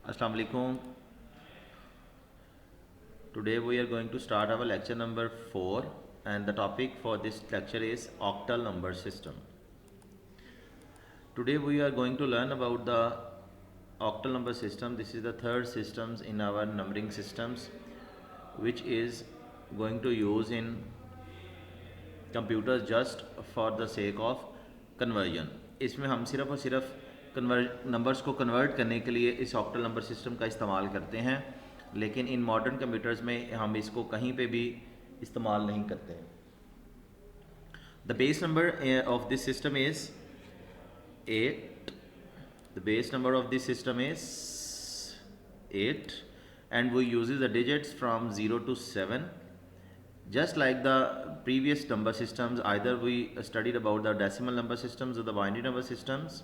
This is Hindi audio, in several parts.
Assalamu alaikum. Today we are going to start our lecture number 4 and the topic for this lecture is octal number system. Today we are going to learn about the octal number system. This is the third systems in our numbering systems which is going to use in computers just for the sake of conversion. इसमें हम सिर्फ और सिर्फ नंबर्स को कन्वर्ट करने के लिए इस ऑक्टल नंबर सिस्टम का इस्तेमाल करते हैं, लेकिन इन मॉडर्न कंप्यूटर्स में हम इसको कहीं पे भी इस्तेमाल नहीं करते हैं. The base number of this system is 8. The base number of this system is 8 and we uses the digits from 0 to 7. Just like the previous number systems, either we studied about the decimal number systems or the binary number systems,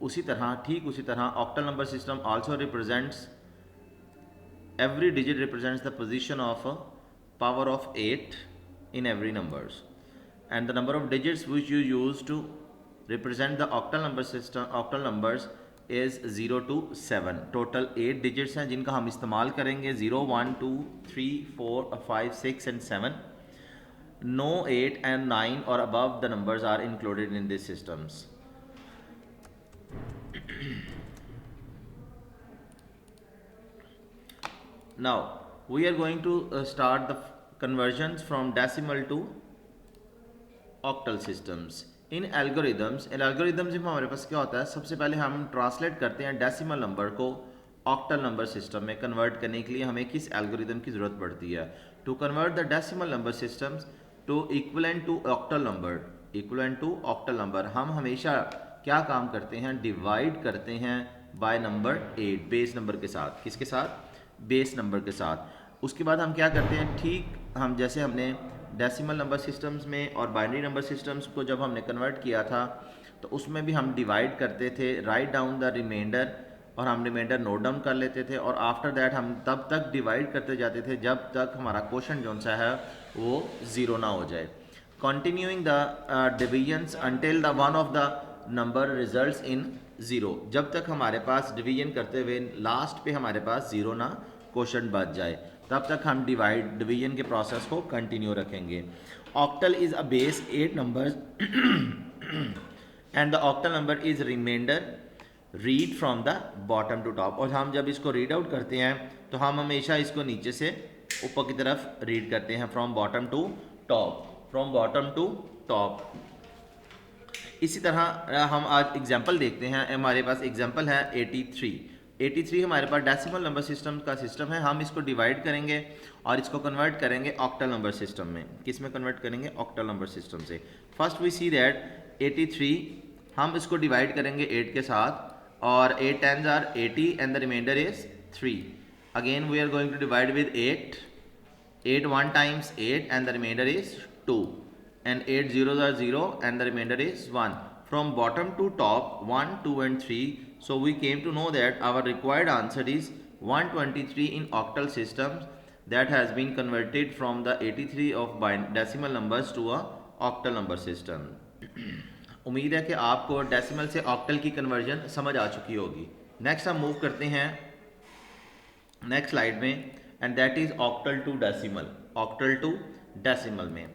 ठीक उसी तरह octal number system also represents, every digit represents the position of a power of 8 in every numbers, and the number of digits which you use to represent the octal number system, octal numbers is 0 to 7. Total 8 digits हैं जिनका हम इस्तेमाल करेंगे. 0, 1, 2, 3, 4, 5, 6 and 7. No 8 and 9 or above the numbers are included in these systems. Now we are going to start the conversions from decimal to octal systems. In algorithms में हमारे पास क्या होता है, सबसे पहले हम ट्रांसलेट करते हैं डेसिमल नंबर को ऑक्टल नंबर सिस्टम में कन्वर्ट करने के लिए हमें किस एल्गोरिदम की ज़रूरत पड़ती है. To convert the decimal number systems to equivalent to octal number, हम हमेशा क्या काम करते हैं, डिवाइड करते हैं बाय नंबर 8 बेस नंबर के साथ. किसके साथ? बेस नंबर के साथ. उसके बाद हम क्या करते हैं, ठीक हम जैसे हमने डेसिमल नंबर सिस्टम्स में और बाइनरी नंबर सिस्टम्स को जब हमने कन्वर्ट किया था तो उसमें भी हम डिवाइड करते थे, राइट डाउन द रिमाइंडर, और हम रिमाइंडर नोट डाउन कर लेते थे, और आफ्टर दैट हम तब तक डिवाइड करते जाते थे जब तक हमारा क्वेश्चन जो सा है वो ज़ीरो ना हो जाए. Continuing the divisions until the one of the number results in zero, जब तक हमारे पास डिवीजन करते हुए लास्ट पे हमारे पास ज़ीरो ना क्वेश्चन बच जाए, तब तक हम डिवीजन के प्रोसेस को कंटिन्यू रखेंगे. Octal is a base 8 numbers and the octal number is remainder read from the bottom to top. और हम जब इसको रीड आउट करते हैं तो हम हमेशा इसको नीचे से ऊपर की तरफ रीड करते हैं, फ्रॉम बॉटम टू टॉप. इसी तरह हम आज एग्जाम्पल देखते हैं. हमारे पास एग्जाम्पल है 83 हमारे पास डेसिमल नंबर सिस्टम का सिस्टम है. हम इसको डिवाइड करेंगे और इसको कन्वर्ट करेंगे ऑक्टल नंबर सिस्टम में. किस में कन्वर्ट करेंगे? ऑक्टल नंबर सिस्टम से. फर्स्ट वी सी दैट 83 हम इसको डिवाइड करेंगे 8 के साथ, और 8 10s are 80 and the remainder is 3. Again we are going to divide with 8 1 times 8 and the remainder is 2, and 8 zeros are 0 and the remainder is 1. From bottom to top 1, 2 and 3. So we came to know that our required answer is 123 in octal systems that has been converted from the 83 of decimal numbers to a octal number system. उम्मीद है कि आपको डेसिमल से ऑक्टल की कन्वर्जन समझ आ चुकी होगी. नेक्स्ट हम मूव करते हैं नेक्स्ट स्लाइड में, and that is octal to decimal में.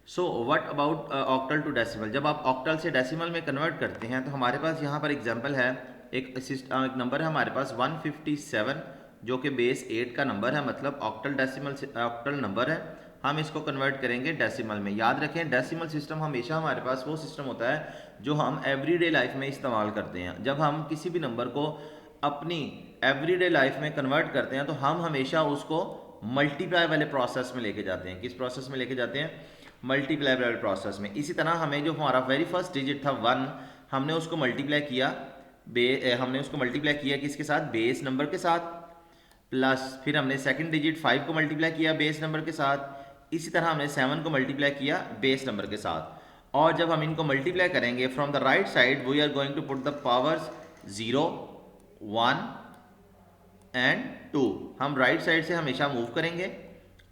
So what about octal to decimal. जब आप ऑक्टल से डेसिमल में कन्वर्ट करते हैं तो हमारे पास यहाँ पर एग्जांपल है, एक नंबर है हमारे पास 157 जो कि बेस 8 का नंबर है, मतलब ऑक्टल नंबर है. हम इसको कन्वर्ट करेंगे डेसिमल में. याद रखें डेसिमल सिस्टम हमेशा हमारे पास वो सिस्टम होता है जो हम एवरीडे लाइफ में इस्तेमाल करते हैं. जब हम किसी भी नंबर को अपनी एवरीडे लाइफ में कन्वर्ट करते हैं तो हम हमेशा उसको मल्टीप्लाई वाले प्रोसेस में लेके जाते हैं. किस प्रोसेस में लेके जाते हैं? मल्टीप्लाई वाले प्रोसेस में. इसी तरह हमें जो हमारा वेरी फर्स्ट डिजिट था 1, हमने उसको मल्टीप्लाई किया किसके साथ? बेस नंबर के साथ. प्लस फिर हमने सेकंड डिजिट 5 को मल्टीप्लाई किया बेस नंबर के साथ. इसी तरह हमने 7 को मल्टीप्लाई किया बेस नंबर के साथ. और जब हम इनको मल्टीप्लाई करेंगे from the right side we are going to put the powers 0, 1 and 2. हम राइट साइड से हमेशा मूव करेंगे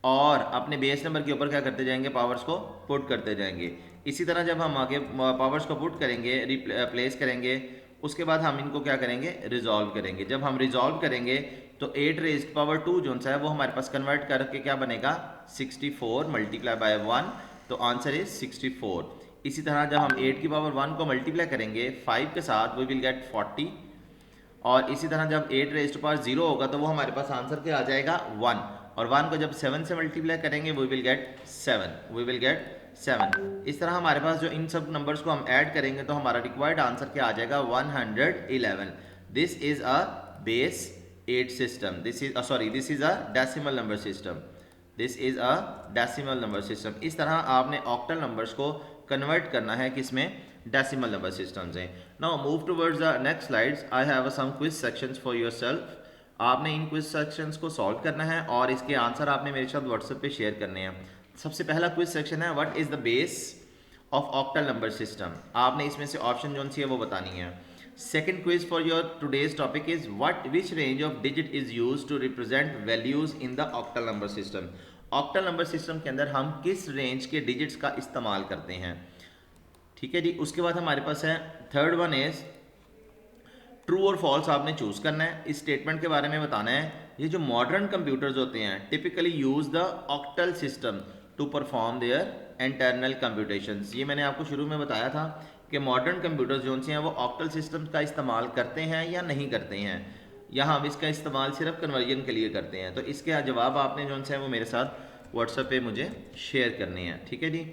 और अपने बेस नंबर के ऊपर क्या करते जाएंगे? पावर्स को पुट करते जाएंगे. इसी तरह जब हम आगे पावर्स को पुट करेंगे, रिप्लेस करेंगे, उसके बाद हम इनको क्या करेंगे, रिजॉल्व करेंगे। जब हम रिजॉल्व करेंगे तो 8 रेज़्ड पावर 2 जो सा है वो हमारे पास कन्वर्ट करके क्या बनेगा 64 मल्टीप्लाई बाय 1, तो आंसर इज 64। इसी तरह जब हम 8 की पावर 1 को मल्टीप्लाई करेंगे 5 के साथ वी विल गेट 40, और इसी तरह जब 8 रेज़्ड पावर 0 होगा तो वो हमारे पास आंसर क्या आ जाएगा 1, और 1 को जब 7 से मल्टीप्लाई करेंगे we will get 7, we will get 7। इस तरह हमारे पास जो इन सब नंबर्स को हम ऐड करेंगे तो हमारा रिक्वायर्ड आंसर क्या आ जाएगा 111। This is a base 8 system, this is sorry this is a decimal number system, this is a decimal number system. इस तरह आपने ऑक्टल नंबर्स को कन्वर्ट करना है किसमें, डेसिमल नंबर सिस्टम्स हैं। Now move towards the next slides. I have some quiz sections for yourself. आपने इन क्विज सेक्शंस को सॉल्व करना है और इसके आंसर आपने मेरे साथ व्हाट्सएप पे शेयर करने हैं। सबसे पहला क्विज सेक्शन है what is the base of octal number system. आपने इसमें से ऑप्शन जो सी है वो बतानी है। Second quiz for your today's topic is what which range of digit is use to represent values in the octal number system. Octal number system के अंदर हम किस रेंज के डिजिट्स का इस्तेमाल करते हैं, ठीक है जी। उसके बाद हमारे पास है थर्ड वन इज ट्रू और फॉल्स, आपने चूज करना है। इस स्टेटमेंट के बारे में बताना है ये जो मॉडर्न कंप्यूटर्स होते हैं typically use the octal system to perform their internal computations. ये मैंने आपको शुरू में बताया था कि मॉडर्न कंप्यूटर्स जो हैं वो ऑक्टल सिस्टम का इस्तेमाल करते हैं या नहीं करते हैं, या हम इसका इस्तेमाल सिर्फ कन्वर्जन के लिए करते हैं। तो इसके जवाब आपने जो है वो मेरे साथ व्हाट्सएप पे मुझे शेयर करने हैं, ठीक है जी।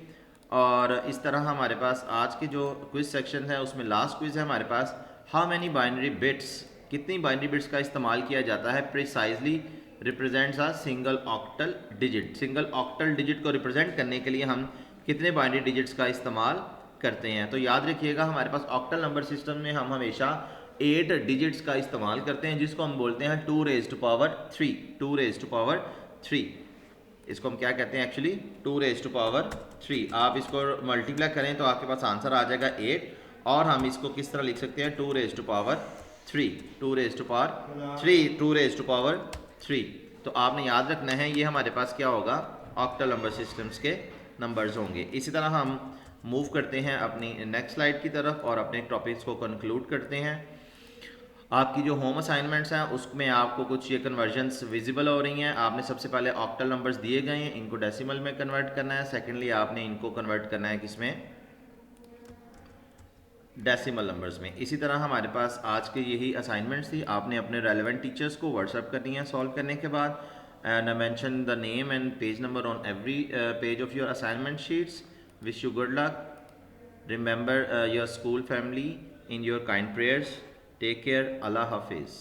और इस तरह हमारे पास आज के जो क्विज सेक्शन है उसमें लास्ट क्विज है हमारे पास, हाउ मैनी बाइनरी बिट्स, कितनी बाइनरी बिट्स का इस्तेमाल किया जाता है precisely represents a single octal digit. Single octal digit को रिप्रेजेंट करने के लिए हम कितने बाइनरी डिजिट्स का इस्तेमाल करते हैं। तो याद रखिएगा हमारे पास ऑक्टल नंबर सिस्टम में हम हमेशा 8 डिजिट्स का इस्तेमाल करते हैं जिसको हम बोलते हैं 2 raised to power 3, 2 raised to power 3। इसको हम क्या कहते हैं एक्चुअली 2 रेज़्ड टू पावर 3। आप इसको मल्टीप्लाई करें तो आपके पास आंसर आ जाएगा 8, और हम इसको किस तरह लिख सकते हैं 2 raised to power 3, 2 raised to power 3, 2 raised to power 3। तो आपने याद रखना है ये हमारे पास क्या होगा ऑक्टल नंबर सिस्टम्स के नंबर्स होंगे। इसी तरह हम मूव करते हैं अपनी नेक्स्ट स्लाइड की तरफ और अपने टॉपिक्स को कंक्लूड करते हैं। आपकी जो होम असाइनमेंट्स हैं उसमें आपको कुछ ये कन्वर्जन्स विजिबल हो रही हैं। आपने सबसे पहले ऑक्टल नंबर्स दिए गए हैं, इनको डेसिमल में कन्वर्ट करना है। सेकेंडली आपने इनको कन्वर्ट करना है किसमें, डेसिमल नंबर्स में। इसी तरह हमारे पास आज के यही असाइनमेंट्स थी। आपने अपने रेलेवेंट टीचर्स को व्हाट्सअप करनी है सॉल्व करने के बाद, and mention the name and page number on every page of your assignment sheets. Wish you good luck, remember your school family in your kind prayers, take care, अल्लाह हाफिज़।